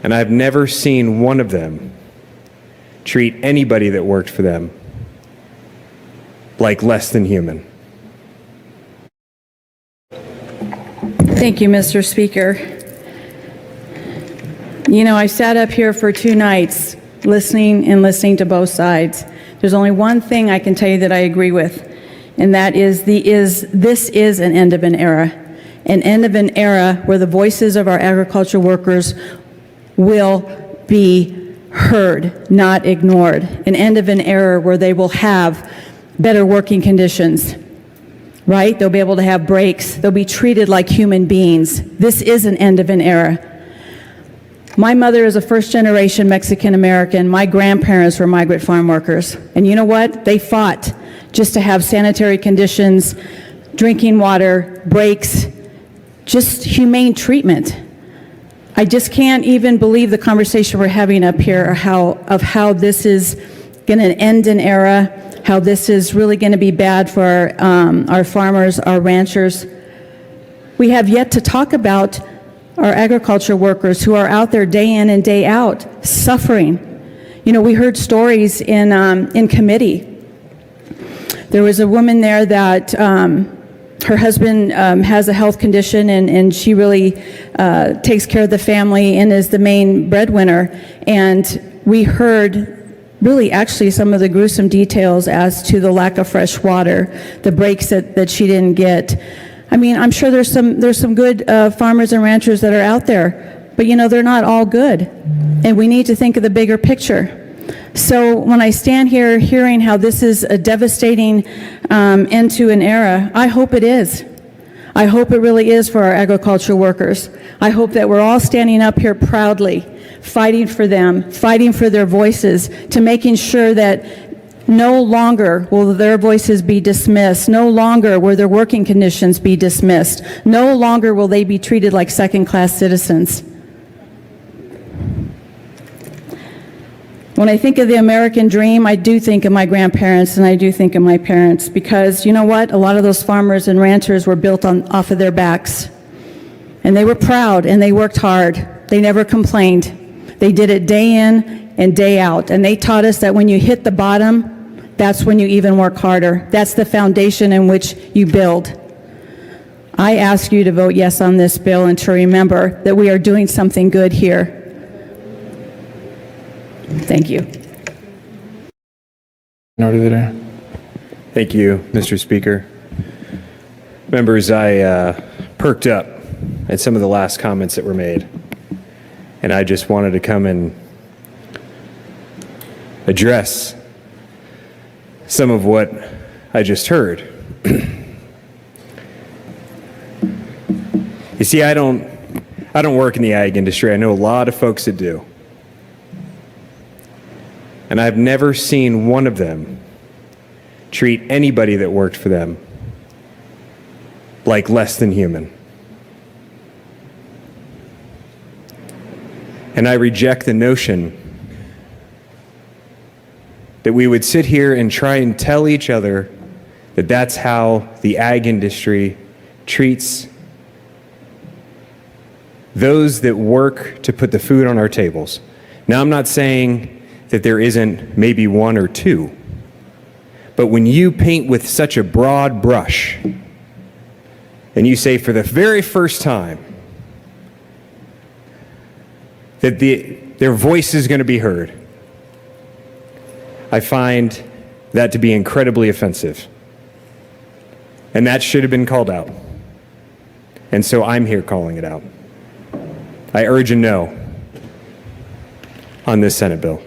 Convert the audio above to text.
And I've never seen one of them treat anybody that worked for them like less than human. Thank you, Mr. Speaker. You know, I sat up here for 2 nights listening to both sides. There's only one thing I can tell you that I agree with, and that is this is an end of an era where the voices of our agriculture workers will be heard, not ignored. An end of an era where they will have better working conditions, right? They'll be able to have breaks. They'll be treated like human beings. This is an end of an era. My mother is a first-generation Mexican-American. My grandparents were migrant farm workers. And you know what? They fought just to have sanitary conditions, drinking water, breaks, just humane treatment. I just can't even believe the conversation we're having up here of how this is going to end an era, how this is really going to be bad for our farmers, our ranchers. We have yet to talk about our agriculture workers who are out there day in and day out suffering. You know, we heard stories in committee. There was a woman there that her husband has a health condition, and she really takes care of the family and is the main breadwinner. And we heard really actually some of the gruesome details as to the lack of fresh water, the breaks that she didn't get. I mean, I'm sure there's some good farmers and ranchers that are out there, but you know, they're not all good. And we need to think of the bigger picture. So when I stand here hearing how this is a devastating end to an era, I hope it is. I hope it really is for our agriculture workers. I hope that we're all standing up here proudly, fighting for them, fighting for their voices, to making sure that no longer will their voices be dismissed. No longer will their working conditions be dismissed. No longer will they be treated like second-class citizens. When I think of the American dream, I do think of my grandparents and I do think of my parents, because you know what? A lot of those farmers and ranchers were built off of their backs. And they were proud and they worked hard. They never complained. They did it day in and day out. And they taught us that when you hit the bottom, that's when you even work harder. That's the foundation in which you build. I ask you to vote yes on this bill and to remember that we are doing something good here. Thank you. Thank you, Mr. Speaker. Members, I perked up at some of the last comments that were made, and I just wanted to come and address some of what I just heard. You see, I don't work in the ag industry. I know a lot of folks that do. And I've never seen one of them treat anybody that worked for them like less than human. And I reject the notion that we would sit here and try and tell each other that that's how the ag industry treats those that work to put the food on our tables. Now, I'm not saying that there isn't maybe one or two, but when you paint with such a broad brush and you say for the very first time that their voice is going to be heard, I find that to be incredibly offensive. And that should have been called out. And so I'm here calling it out. I urge a no on this Senate bill.